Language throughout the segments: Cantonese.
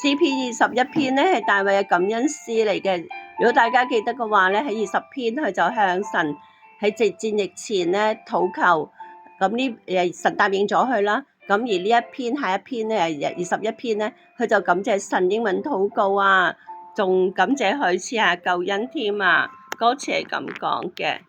詩篇21篇咧係大衛嘅感恩詩嚟嘅。如果大家記得嘅話咧，喺20篇佢就向神喺戰役前咧禱求，咁呢神答應咗佢啦。咁而呢一篇下一篇咧21篇咧，佢就感謝神應允禱告啊，仲感謝佢賜下救恩添啊。歌詞係咁講嘅：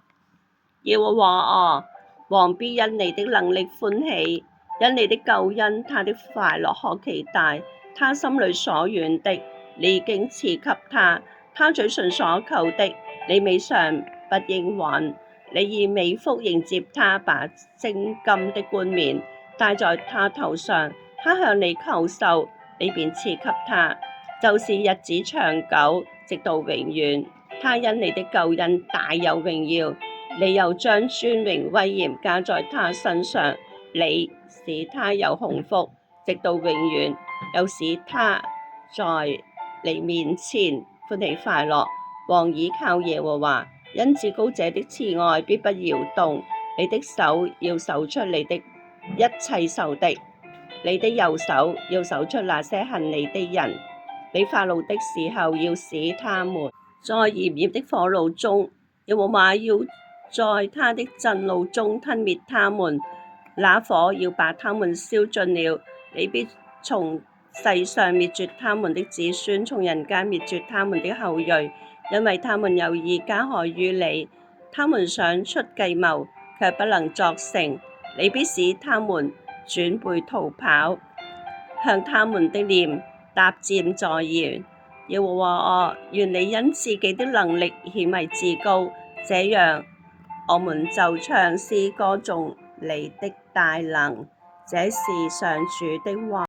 耶和華啊，王必因你的能力歡喜，因你的救恩，他的快樂可期待。他心裏所願的，你已經賜給他；他嘴唇所求的，你未嘗不應允。你以美福迎接他，把精金的冠冕戴在他頭上。他向你求壽，你便賜給他，就是日子長久，直到永遠。他因你的救恩大有榮耀，你又將尊榮威嚴加在他身上。你使他有鴻福，直到永遠，又使他在你面前歡喜快樂。王倚靠耶和華，因至高者的慈愛必不搖動。你的手要守出你的一切仇敵，你的右手要守出那些恨你的人。你發怒的時候，要使他們在炎熱的火爐中，耶和華要在他的震怒中吞滅他們。那火要把他們燒盡了。你必從世上滅絕他們的子孫，從人間滅絕他們的後裔，因為他們有意加害於你。他們想出計謀，卻不能作成。你必使他們轉背逃跑，向他們的臉搭箭在弦。耶和華啊，願你因自己的能力顯為至高，這樣我們就唱詩歌頌你的大能。這是上主的話。